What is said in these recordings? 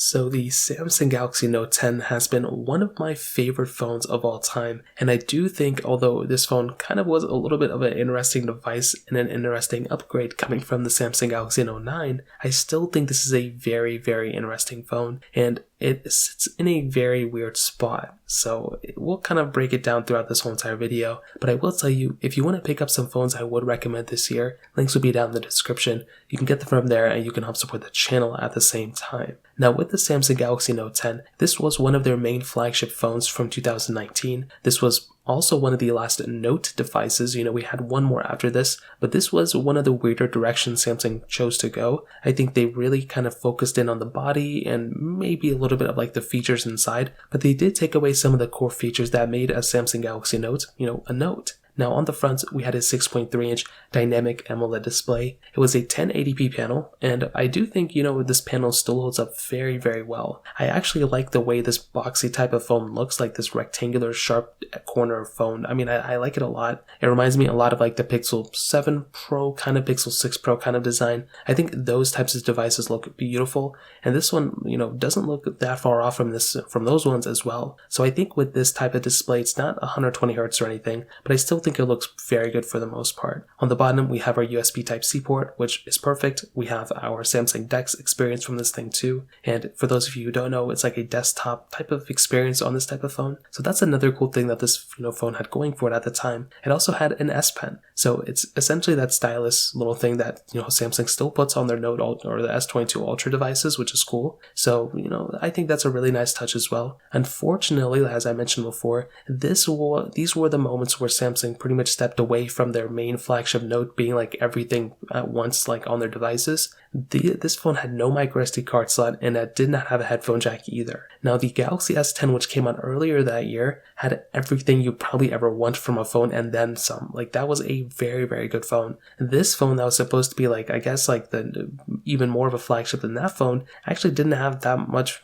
So the Samsung Galaxy Note 10 has been one of my favorite phones of all time, and I do think although this phone kind of was a little bit of an interesting device and an interesting upgrade coming from the Samsung Galaxy Note 9, I still think this is a very, very interesting phone, and it sits in a very weird spot. So we'll kind of break it down throughout this whole entire video, but I will tell you, if you want to pick up some phones I would recommend this year, links will be down in the description. You can get them from there and you can help support the channel at the same time. Now with the Samsung Galaxy Note 10, this was one of their main flagship phones from 2019. This was also one of the last Note devices. We had one more after this, but this was one of the weirder directions Samsung chose to go. I think they really kind of focused in on the body and maybe a little bit of like the features inside, but they did take away some of the core features that made a Samsung Galaxy Note, a Note. Now on the front, we had a 6.3-inch dynamic AMOLED display. It was a 1080p panel, and I do think, this panel still holds up very, very well. I actually like the way this boxy type of phone looks, like this rectangular sharp corner phone. I like it a lot. It reminds me a lot of like the Pixel 7 Pro kind of, Pixel 6 Pro kind of design. I think those types of devices look beautiful, and this one, doesn't look that far off from those ones as well. So I think with this type of display, it's not 120 Hz or anything, but I still think it looks very good for the most part. On the bottom, we have our USB Type-C port, which is perfect. We have our Samsung DeX experience from this thing too. And for those of you who don't know, it's like a desktop type of experience on this type of phone. So that's another cool thing that this phone had going for it at the time. It also had an S Pen. So it's essentially that stylus little thing that Samsung still puts on their Note or the S22 Ultra devices, which is cool. So I think that's a really nice touch as well. Unfortunately, as I mentioned before, these were the moments where Samsung pretty much stepped away from their main flagship Note being like everything at once, like on their devices. This phone had no micro SD card slot, and it did not have a headphone jack either. Now the Galaxy S10, which came out earlier that year, had everything you probably ever want from a phone and then some. Like that was a very, very good phone. This phone that was supposed to be like, I guess like the even more of a flagship than that phone, actually didn't have that much,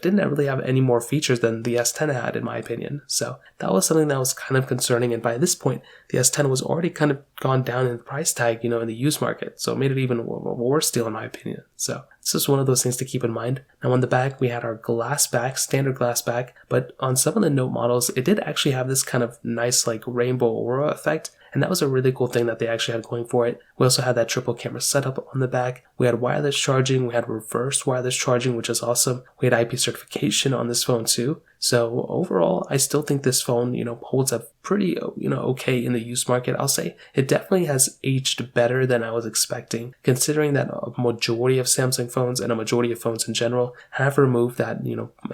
didn't really have any more features than the S10 had, in my opinion. So that was something that was kind of concerning, and by this point, the S10 was already kind of gone down in the price tag, in the used market. So it made it even a worse deal in my opinion. So it's just one of those things to keep in mind. Now on the back, we had our glass back, standard glass back, but on some of the Note models, it did actually have this kind of nice like rainbow aura effect. And that was a really cool thing that they actually had going for it. We also had that triple camera setup on the back. We had wireless charging. We had reverse wireless charging, which is awesome. We had IP certification on this phone too. So overall, I still think this phone, holds up pretty, okay in the used market. I'll say it definitely has aged better than I was expecting, considering that a majority of Samsung phones and a majority of phones in general have removed that,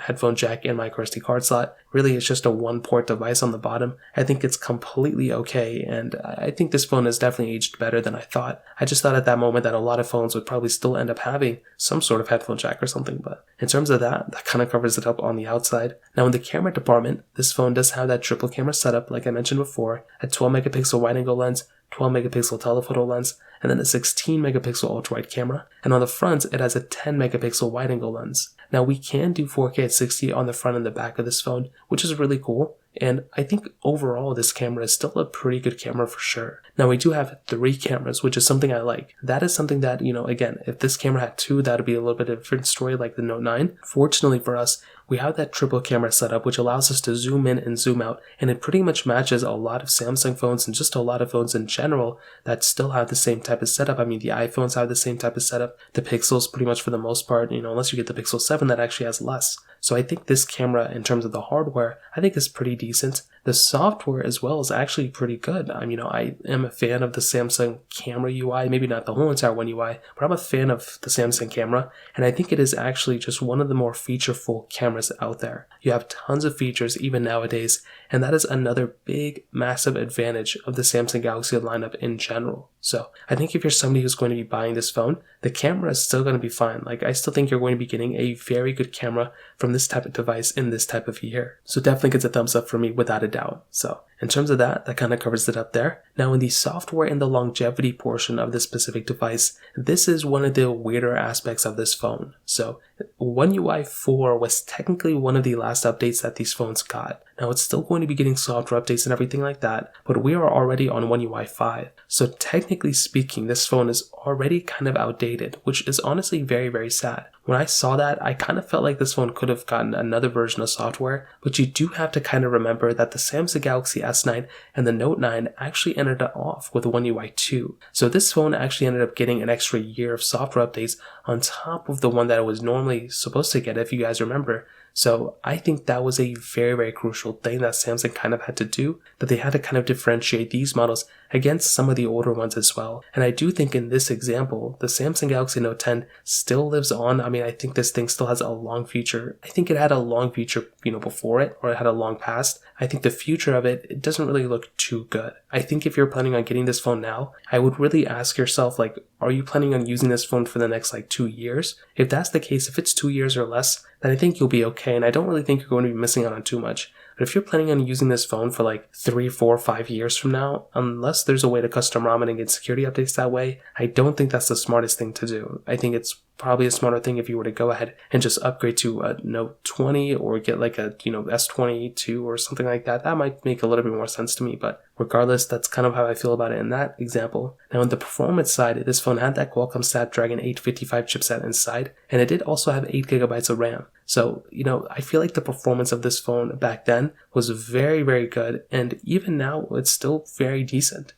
headphone jack and micro SD card slot. Really, it's just a one port device on the bottom. I think it's completely okay, and I think this phone has definitely aged better than I thought. I just thought at that moment that a lot of phones would probably still end up having some sort of headphone jack or something, but in terms of that kind of covers it up on the outside. Now in the camera department, this phone does have that triple camera setup like I mentioned before, a 12 megapixel wide angle lens, 12 megapixel telephoto lens, and then a 16 megapixel ultra wide camera. And on the front, it has a 10 megapixel wide angle lens. Now we can do 4K at 60 on the front and the back of this phone, which is really cool. And I think overall this camera is still a pretty good camera for sure. Now we do have 3 cameras, which is something I like. That is something that, again, if this camera had 2, that would be a little bit of a different story like the Note 9. Fortunately for us, we have that triple camera setup, which allows us to zoom in and zoom out, and it pretty much matches a lot of Samsung phones and just a lot of phones in general that still have the same type of setup. The iPhones have the same type of setup. The Pixels, pretty much for the most part, unless you get the Pixel 7 that actually has less. So I think this camera, in terms of the hardware, I think is pretty decent. The software as well is actually pretty good. I am a fan of the Samsung camera UI, maybe not the whole entire One UI, but I'm a fan of the Samsung camera, and I think it is actually just one of the more featureful cameras out there. You have tons of features even nowadays, and that is another big, massive advantage of the Samsung Galaxy lineup in general. So I think if you're somebody who's going to be buying this phone, the camera is still going to be fine. Like I still think you're going to be getting a very good camera from this type of device in this type of year. So definitely gets a thumbs up for me without a doubt. So in terms of that kind of covers it up there. Now in the software and the longevity portion of this specific device, this is one of the weirder aspects of this phone. So One UI 4 was technically one of the last updates that these phones got. Now it's still going to be getting software updates and everything like that, but we are already on One UI 5. So technically speaking, this phone is already kind of outdated, which is honestly very, very sad. When I saw that, I kind of felt like this phone could have gotten another version of software, but you do have to kind of remember that the Samsung Galaxy S9 and the Note 9 actually ended off with One UI 2. So this phone actually ended up getting an extra year of software updates on top of the one that it was normally supposed to get, if you guys remember. So I think that was a very, very crucial thing that Samsung kind of had to do, that they had to kind of differentiate these models against some of the older ones as well. And I do think in this example, the Samsung Galaxy Note 10 still lives on. I mean, I think this thing still has a long future. I think it had a long future, before it, or it had a long past. I think the future of it doesn't really look too good. I think if you're planning on getting this phone now, I would really ask yourself, are you planning on using this phone for the next 2 years? If that's the case, if it's 2 years or less, then I think you'll be okay. And I don't really think you're going to be missing out on too much. But if you're planning on using this phone for 3, 4, 5 years from now, unless there's a way to custom ROM it and get security updates that way, I don't think that's the smartest thing to do. I think it's probably a smarter thing if you were to go ahead and just upgrade to a Note 20 or get a S22 or something like that. That might make a little bit more sense to me, but regardless, that's kind of how I feel about it in that example. Now on the performance side, this phone had that Qualcomm Snapdragon 855 chipset inside, and it did also have 8 gigabytes of RAM. So, I feel like the performance of this phone back then was very, very good, and even now it's still very decent.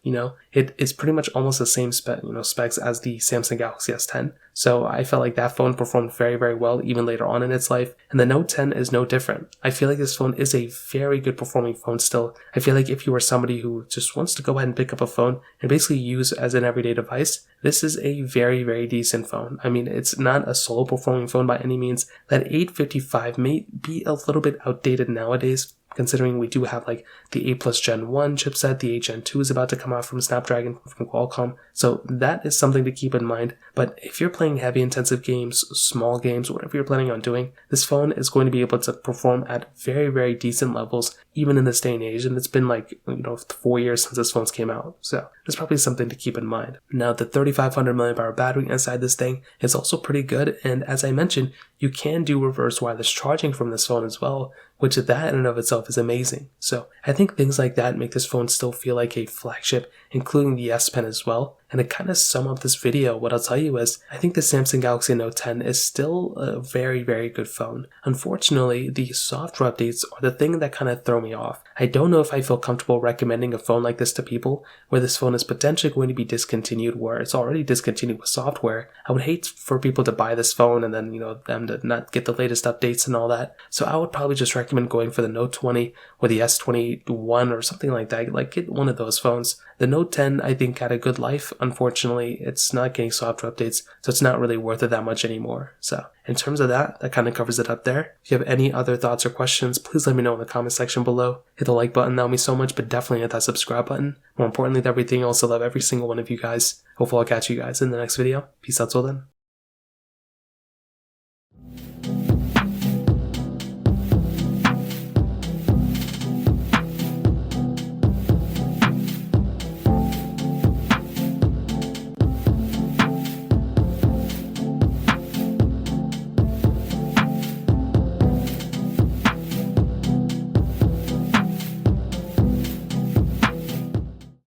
It is pretty much almost the same specs as the Samsung Galaxy S10. So I felt like that phone performed very, very well even later on in its life, and the Note 10 is no different. I feel like this phone is a very good performing phone still. I feel like if you are somebody who just wants to go ahead and pick up a phone and basically use as an everyday device, this is a very, very decent phone. I mean, it's not a solo performing phone by any means. That 855 may be a little bit outdated nowadays, considering we do have the 8 Plus Gen 1 chipset, the 8 Gen 2 is about to come out from Snapdragon from Qualcomm. So that is something to keep in mind. But if you're playing heavy intensive games, small games, whatever you're planning on doing, this phone is going to be able to perform at very, very decent levels, even in this day and age. And it's been 4 years since this phone came out. So that's probably something to keep in mind. Now the 3500 mAh battery inside this thing is also pretty good. And as I mentioned, you can do reverse wireless charging from this phone as well, which that in and of itself is amazing. So I think things like that make this phone still feel like a flagship, including the S Pen as well. And to kind of sum up this video, what I'll tell you is, I think the Samsung Galaxy Note 10 is still a very, very good phone. Unfortunately, the software updates are the thing that kind of throw me off. I don't know if I feel comfortable recommending a phone like this to people, where this phone is potentially going to be discontinued, where it's already discontinued with software. I would hate for people to buy this phone and then, them to not get the latest updates and all that. So I would probably just recommend going for the Note 20 or the S21 or something like that. Get one of those phones. The Note 10, I think, had a good life. Unfortunately, it's not getting software updates, so it's not really worth it that much anymore. So in terms of that kind of covers it up there. If you have any other thoughts or questions, please let me know in the comment section below. Hit the like button, that would mean so much, but definitely hit that subscribe button. More importantly than everything else, I love every single one of you guys. Hopefully I'll catch you guys in the next video. Peace out till then.